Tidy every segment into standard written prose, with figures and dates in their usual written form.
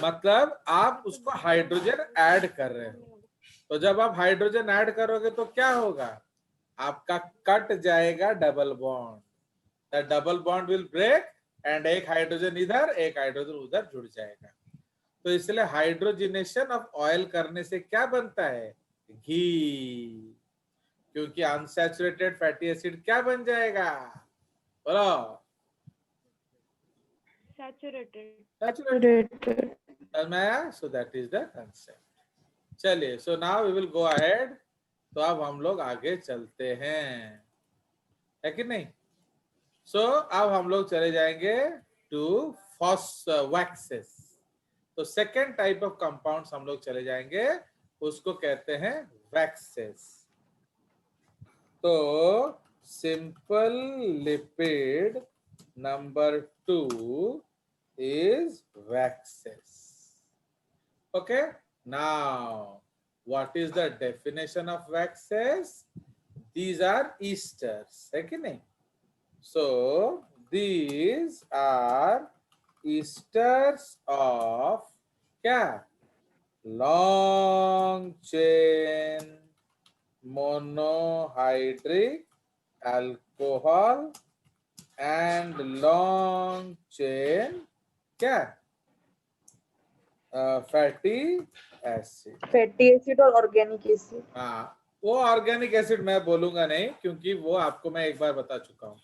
मतलब आप उसको हाइड्रोजन ऐड कर रहे हो। तो जब आप हाइड्रोजन ऐड करोगे तो क्या होगा, आपका कट जाएगा double bond, the double bond will break and एक हाइड्रोजन इधर एक हाइड्रोजन उधर जुड़ जाएगा। तो इसलिए हाइड्रोजनेशन ऑफ ऑयल करने से क्या बनता है, घी। क्योंकि अनसैचुरेटेड फैटी एसिड क्या बन जाएगा, बोलो, Saturated. So that is the concept. चलिए, so now we will go ahead. तो अब हम लोग आगे चलते हैं, है कि नहीं। सो अब हम लोग चले जाएंगे टू वैक्सेस। तो सेकेंड टाइप ऑफ कंपाउंड्स हम लोग चले जाएंगे, उसको कहते हैं वैक्सेस। तो simple lipid number 2 is waxes. Okay, now what is the definition of waxes? These are esters, है कि नहीं। So these are esters of क्या, long chain monohydric alcohol and long chain क्या, फैटी एसिड। Fatty acid और organic acid. हाँ, वो organic acid मैं बोलूंगा नहीं, क्योंकि वो आपको मैं एक बार बता चुका हूँ।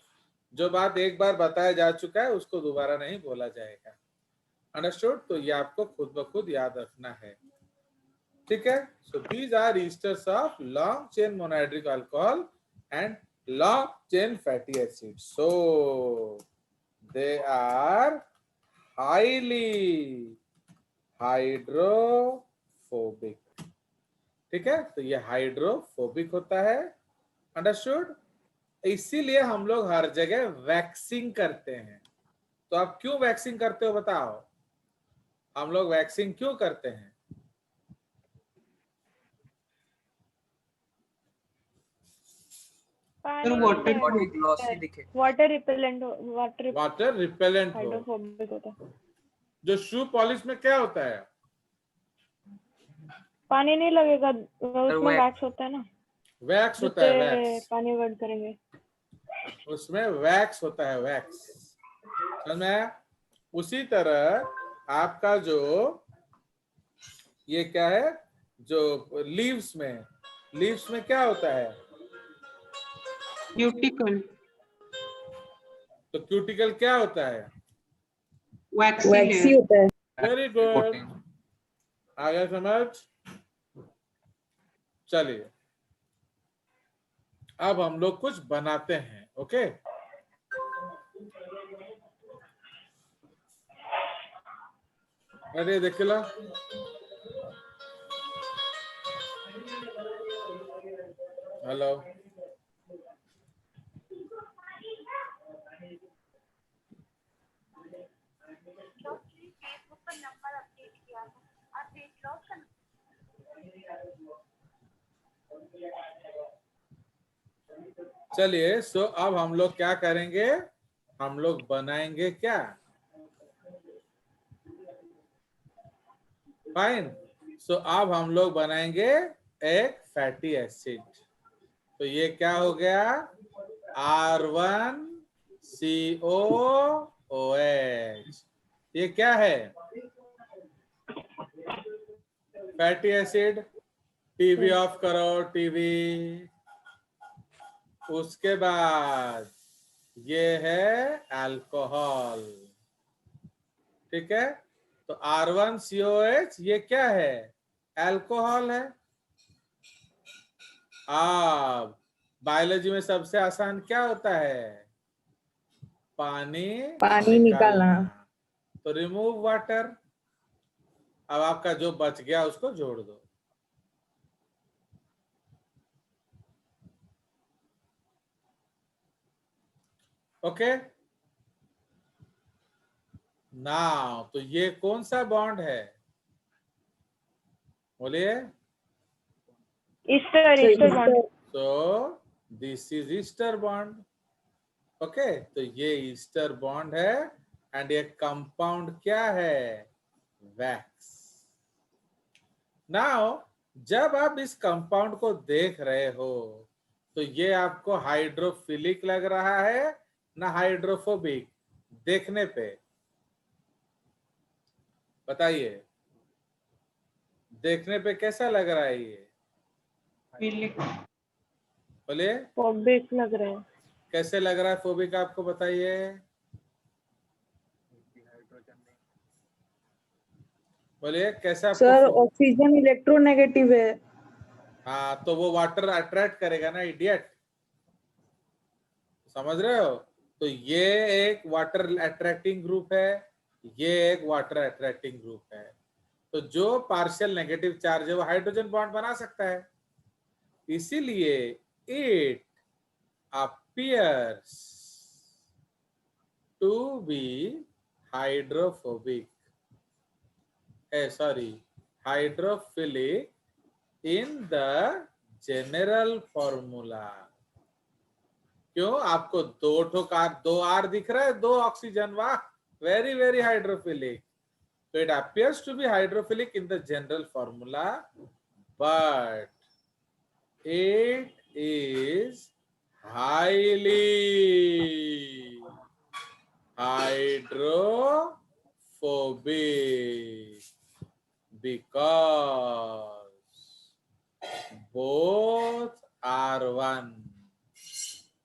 जो बात एक बार बताया जा चुका है उसको दोबारा नहीं बोला जाएगा। अंडरस्टूड। तो ये आपको खुद ब खुद याद रखना है, ठीक है। So these are esters of long chain monohydric alcohol and long chain fatty acid. So they are highly hydrophobic, ठीक है। तो ये हाइड्रोफोबिक होता है, अंडरस्टूड। इसीलिए हम लोग हर जगह वैक्सिंग करते हैं। तो आप क्यों वैक्सिंग करते हो बताओ, हम लोग वैक्सिंग क्यों करते हैं। बॉडी ग्लॉसी दिखे, वाटर रिपेलेंट वाटर रिपेलेंट हो। हाइड्रोफोबिक होता है। जो शू पॉलिश में क्या होता है, पानी नहीं लगेगा, उसमें वैक्स होता है ना, वैक्स होता है, वैक्स। पानी वर्ड करेंगे उसमें वैक्स होता है, वैक्स, समझ में आया? उसी तरह आपका जो ये क्या है, जो लीव्स में क्या होता है, क्यूटिकल, तो क्यूटिकल क्या होता है, वैक्सी होता है। वेरी गुड, आ गया समझ। चलिए अब हम लोग कुछ बनाते हैं, ओके। अरे देखला, हेलो, चलिए। सो अब हम लोग क्या करेंगे, हम लोग बनाएंगे क्या, फाइन। सो अब हम लोग बनाएंगे एक फैटी एसिड। तो ये क्या हो गया, R1COOH। ये क्या है, फैटी एसिड। टीवी ऑफ करो, टीवी। उसके बाद ये है अल्कोहल, ठीक है। तो R1COH ये क्या है, अल्कोहल है। अब बायोलॉजी में सबसे आसान क्या होता है, पानी निकालना। तो रिमूव वाटर। अब आपका जो बच गया उसको जोड़ दो। ओके, नाउ तो ये कौन सा बॉन्ड है, बोलिए। Ester bond. तो this is ester bond, okay. तो ये ईस्टर बॉन्ड है एंड ये कंपाउंड क्या है, वैक्स। नाउ जब आप इस कंपाउंड को देख रहे हो तो ये आपको हाइड्रोफिलिक लग रहा है ना हाइड्रोफोबिक? देखने पे बताइए, देखने पे कैसा लग रहा है ये? फिलिक बोलिए फोबिक लग रहा है। कैसे लग रहा है फोबिक, आपको बताइए। बोलिए कैसे आपको सर ऑक्सीजन इलेक्ट्रोनेगेटिव है। हाँ तो वो वाटर अट्रैक्ट करेगा ना इडियट, समझ रहे हो? तो ये एक वाटर अट्रैक्टिंग ग्रुप है, ये एक वाटर अट्रैक्टिंग ग्रुप है। तो जो पार्शियल नेगेटिव चार्ज है वो हाइड्रोजन बॉन्ड बना सकता है, इसीलिए it appears to be hydrophobic, sorry, hydrophilic in the general formula। क्यों? आपको दो आर दिख रहा है, दो ऑक्सीजन, वाह, very very hydrophilic. So it appears to be hydrophilic in the general formula, but it is highly hydrophobic because both R1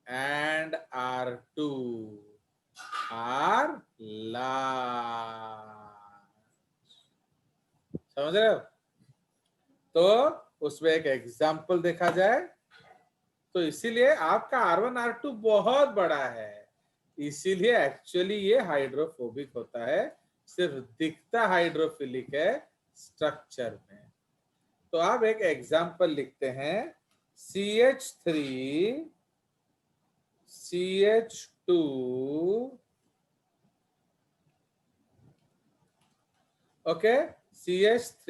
and R2 are large। समझ रहे हो? तो उसमें एक एग्जाम्पल देखा जाए तो इसीलिए आपका R1 R2 बहुत बड़ा है, इसीलिए एक्चुअली ये हाइड्रोफोबिक होता है, सिर्फ दिखता हाइड्रोफिलिक है स्ट्रक्चर में। तो आप एक एग्जाम्पल लिखते हैं, CH3 CH2 okay, CH3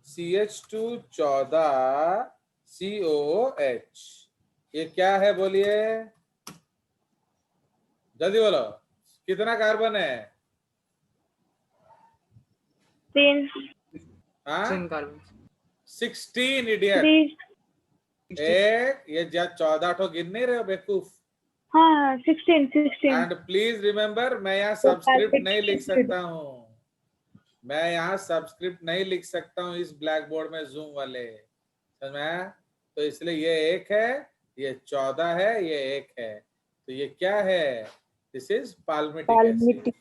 CH2 14 COOH, ये क्या है बोलिए, जल्दी बोलो, कितना कार्बन है? 3 हाँ कार्बन 16 इडियट। 3 एक ये 14 ठो गिन नहीं रहे हो बेवकूफ। हाँ 16 एंड प्लीज रिमेम्बर, मैं यहाँ सबस्क्रिप्ट नहीं लिख सकता हूँ, मैं यहाँ सबस्क्रिप्ट नहीं लिख सकता हूँ इस ब्लैक बोर्ड में, जूम वाले, समझ में आया? तो इसलिए ये 1 है, ये 14 है, ये 1 है, तो ये क्या है? This is palmitic acid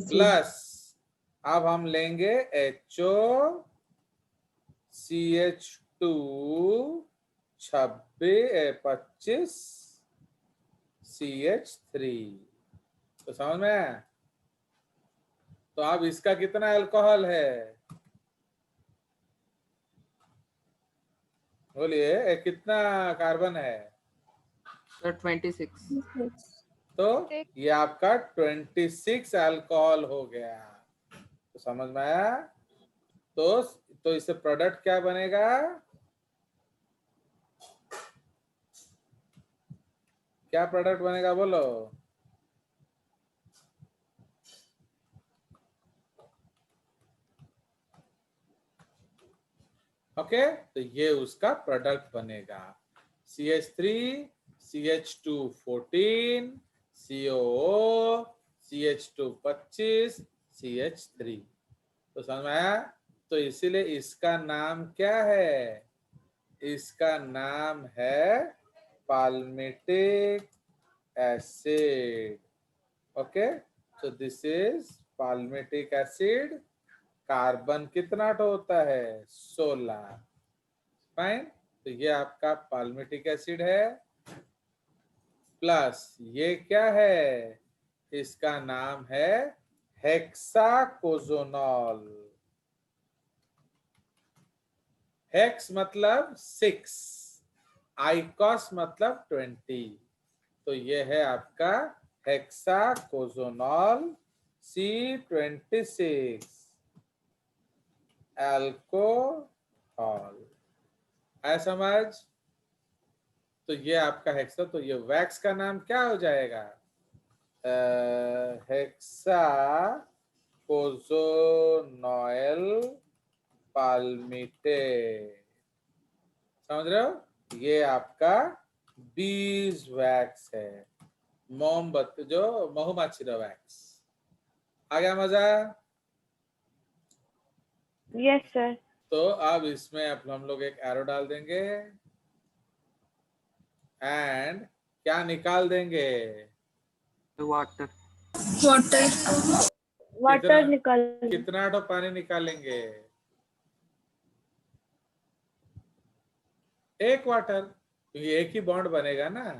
plus, अब हम लेंगे HO CH2 25 CH3, तो समझ में आया? तो अब इसका कितना अल्कोहल है बोलिए, कितना कार्बन है? सर 26। तो ये आपका 26 अल्कोहल हो गया, तो समझ में आया? तो इससे प्रोडक्ट क्या बनेगा? क्या प्रोडक्ट बनेगा बोलो? ओके, तो ये उसका प्रोडक्ट बनेगा, CH3 CH2 14 COO CH2 25 CH3, तो समझ में आया? तो इसीलिए इसका नाम क्या है? इसका नाम है palmitic acid. Okay, so this is palmitic acid, carbon कितना होता है? 16, फाइन। तो ये आपका पाल्मिटिक एसिड है, प्लस ये क्या है? इसका नाम है हेक्साकोजोनॉल। हेक्स मतलब 6, आइकॉस मतलब 20, तो ये है आपका हेक्साकोजोनॉल C26 अल्कोहल। है समझ? तो ये आपका हेक्सा, तो ये वैक्स का नाम क्या हो जाएगा? हेक्सा कोजोनॉयल पाल्मिटेट, समझ रहे हो? ये आपका बीज वैक्स है, मोमबत्ती जो महुमाछी वैक्स। आ गया मजा? Yes sir. तो अब इसमें अब हम लोग एक एरो डाल देंगे एंड क्या निकाल देंगे? वाटर। वाटर निकाल। कितना तो पानी निकालेंगे? एक वाटर, क्योंकि एक ही बॉन्ड बनेगा ना,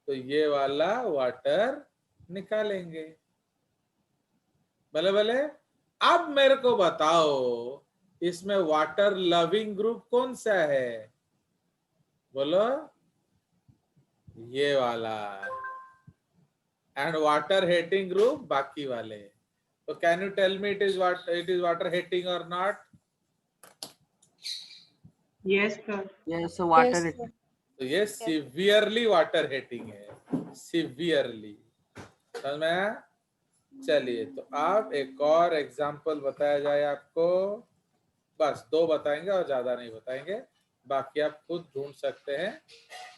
तो ये वाला वाटर निकालेंगे। भले भले। अब मेरे को बताओ इसमें वाटर लविंग ग्रुप कौन सा है? बोलो। ये वाला। एंड वाटर हेटिंग ग्रुप बाकी वाले। तो can you tell me it is water hating और not? Yes sir. Yes water. तो ये सिवियरली वाटर हेटिंग है, सिवियरली। समझ में आया? चलिए, तो आप एक और एग्जांपल बताया जाए आपको। बस 2 बताएंगे और ज्यादा नहीं बताएंगे, बाकी आप खुद ढूंढ सकते हैं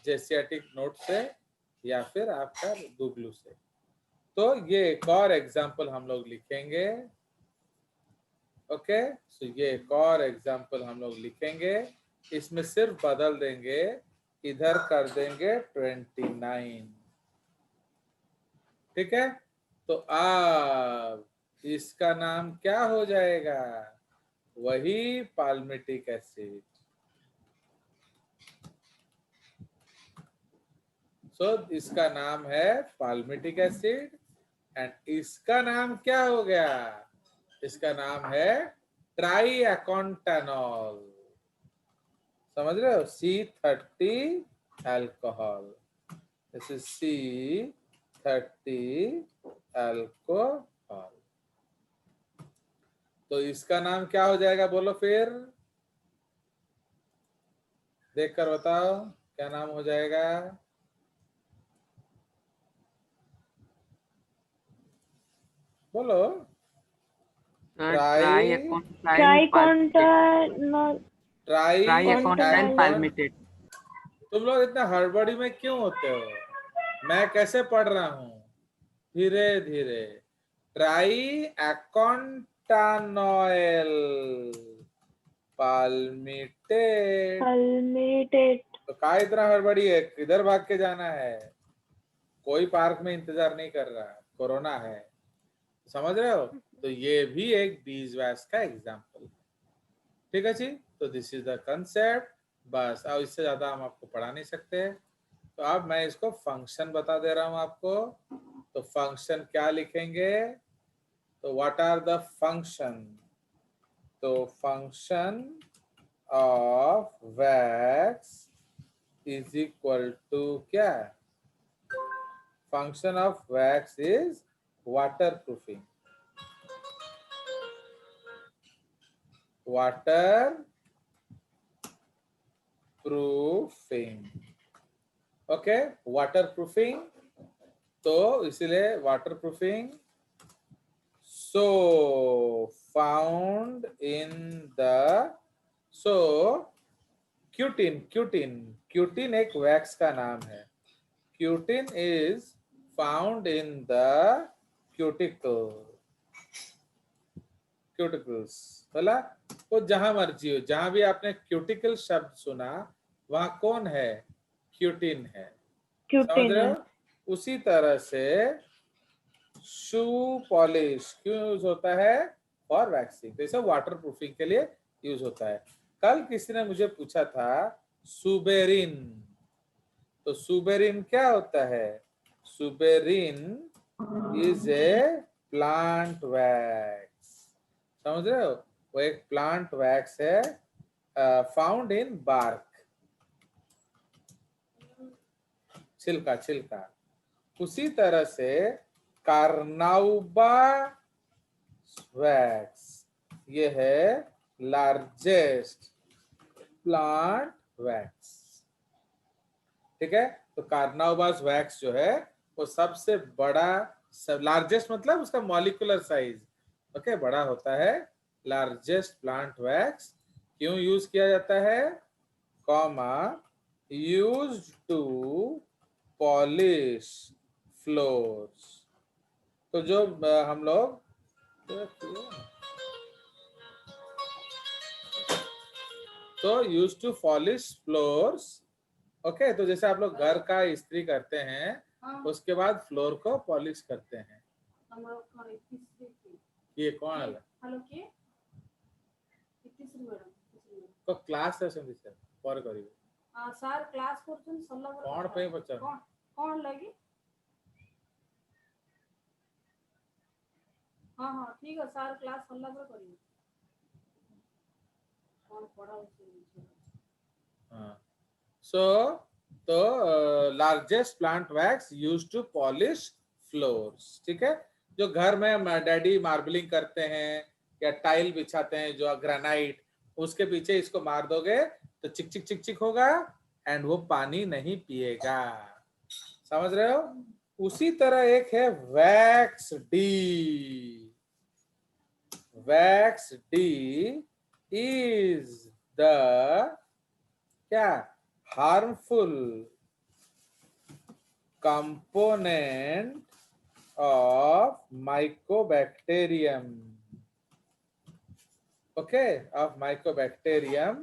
जेसियाटिक नोट से या फिर आपका गूगल से। तो ये एक और एग्जांपल हम लोग लिखेंगे। ओके, सो ये एक और एग्जांपल हम लोग लिखेंगे। इसमें सिर्फ बदल देंगे, इधर कर देंगे 29। ठीक है, तो अब इसका नाम क्या हो जाएगा? वही पाल्मिटिक एसिड। सो इसका नाम है पाल्मिटिक एसिड एंड इसका नाम क्या हो गया? इसका नाम है ट्राईएकोन्टानॉल। समझ रहे हो? C30 alcohol. This is C30 alcohol. तो इसका नाम क्या हो जाएगा? बोलो फिर, देखकर बताओ क्या नाम हो जाएगा? बोलो। ट्राईएकोन्टाइल पाल्मिटेट। तुम लोग इतना हड़बड़ी में क्यों होते हो? मैं कैसे पढ़ रहा हूँ? धीरे धीरे। ट्राईएकोन्टानॉल पाल्मिटेट। तो का इतना हड़बड़ी है? किधर भाग के जाना है? कोई पार्क में इंतजार नहीं कर रहा, कोरोना है। समझ रहे हो? तो ये भी एक बीजवैक्स का एग्जाम्पल है। ठीक है जी, तो दिस इज द कंसेप्ट। बस अब इससे ज्यादा हम आपको पढ़ा नहीं सकते। तो अब मैं इसको फंक्शन बता दे रहा हूं आपको। तो फंक्शन क्या लिखेंगे? तो व्हाट आर द फंक्शन? तो function of wax is equal to क्या? Function of wax is water proofing. Water proofing. Okay, water proofing. तो इसलिए water proofing so found in the so cutin. Cutin एक wax का नाम है। Cutin is found in the cuticles. बोला? वो जहां मर्जी हो, जहां भी आपने क्यूटिकल शब्द सुना वहां कौन है? क्यूटिन है। समझ रहे हो? उसी तरह से शू पॉलिश क्यों यूज होता है? For waxing. तो ये वाटर प्रूफिंग के लिए यूज होता है। कल किसी ने मुझे पूछा था सुबेरिन। तो सुबेरिन क्या होता है? Suberin is a plant wax. समझ रहे हो? वो एक प्लांट वैक्स है, फाउंड इन बार्क, छिलका। उसी तरह से कार्नाउबा वैक्स, ये है लार्जेस्ट प्लांट वैक्स। ठीक है, तो कार्नाउबास वैक्स जो है वो सबसे बड़ा, लार्जेस्ट मतलब उसका मॉलिक्यूलर साइज ओके, बड़ा होता है। लार्जेस्ट प्लांट वैक्स क्यों यूज किया जाता है, comma, used to polish floors. तो जो हम लोग तो use to polish floors. Okay, तो जैसे आप लोग घर का इस्त्री करते हैं उसके बाद फ्लोर को पॉलिश करते हैं। ये कौन है तो क्लास सेशन सर पर करिवे सर क्लास करछन सल्ला कौन पे बच्चा कौन लगी हाँ हाँ ठीक है सर क्लास सल्ला पर करिवे कौन पढ़ा हाँ। सो तो largest plant wax used to polish floors. ठीक है, जो घर में डैडी मार्बलिंग करते हैं या टाइल बिछाते हैं जो ग्रेनाइट, उसके पीछे इसको मार दोगे तो चिक चिक चिक चिक होगा एंड वो पानी नहीं पिएगा। समझ रहे हो? उसी तरह एक है wax D. Wax D is the क्या harmful component of mycobacterium. Okay, of mycobacterium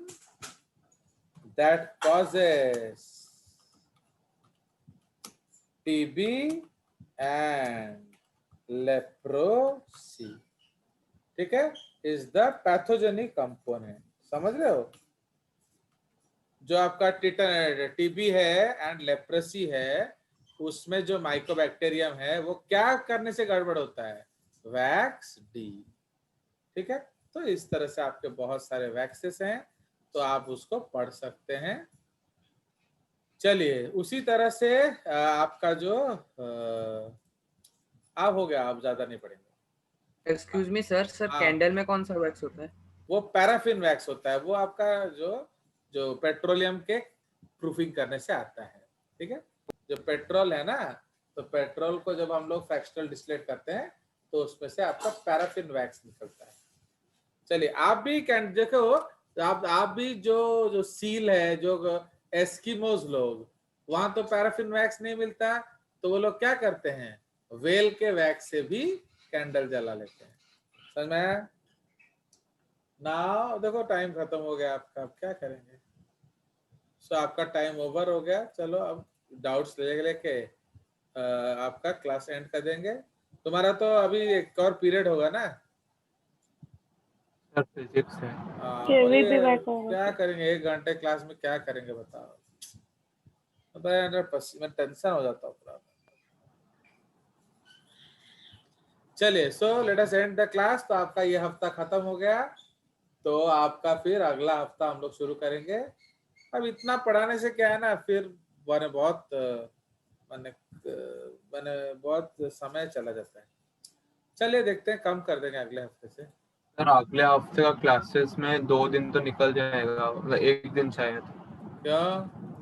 that causes TB and leprosy. ठीक है, is the pathogenic component. समझ रहे हो? जो आपका टीबी है एंड लेप्रेसी है उसमें जो माइकोबैक्टीरियम है वो क्या करने से गड़बड़ होता है, वैक्स डी। ठीक है, तो इस तरह से आपके बहुत सारे वैक्सेस हैं तो आप उसको पढ़ सकते हैं। चलिए, उसी तरह से आपका जो आप हो गया, आप ज्यादा नहीं पढ़ेंगे। एक्सक्यूज मी सर, कैंडल में कौन सा वैक्स होता है? वो पैराफिन वैक्स होता है, वो आपका जो पेट्रोलियम के प्रूफिंग करने से आता है। ठीक है, जो पेट्रोल है ना, तो पेट्रोल को जब हम लोग फ्रैक्शनल डिस्टिलेट करते हैं तो उसमें से आपका पैराफिन वैक्स निकलता है। चलिए, आप भी देखो, आप भी जो सील है, जो एस्किमोज लोग, वहां तो पैराफिन वैक्स नहीं मिलता तो वो लोग क्या करते हैं, वेल के वैक्स से भी कैंडल जला लेते हैं। समझ में? ना देखो टाइम खत्म हो गया आपका, अब क्या करेंगे? सो आपका टाइम ओवर हो गया। चलो अब डाउट्स लेके आपका क्लास एंड कर देंगे। तुम्हारा तो अभी एक और पीरियड होगा ना सर, फिजिक्स है। क्या करेंगे 1 घंटे क्लास में, क्या करेंगे बताओ? मैं टेंशन हो जाता हूँ पूरा। चलिए, so let us and the class. तो आपका ये हफ्ता खत्म हो गया, तो आपका फिर अगला हफ्ता हम लोग शुरू करेंगे। अब इतना पढ़ाने से क्या है ना, फिर बहुत समय चला जाता है। चलिए देखते हैं, कम कर देंगे अगले हफ्ते से। सर, अगले हफ्ते का क्लासेस में 2 दिन तो निकल जाएगा, 1 दिन शायद। क्यों?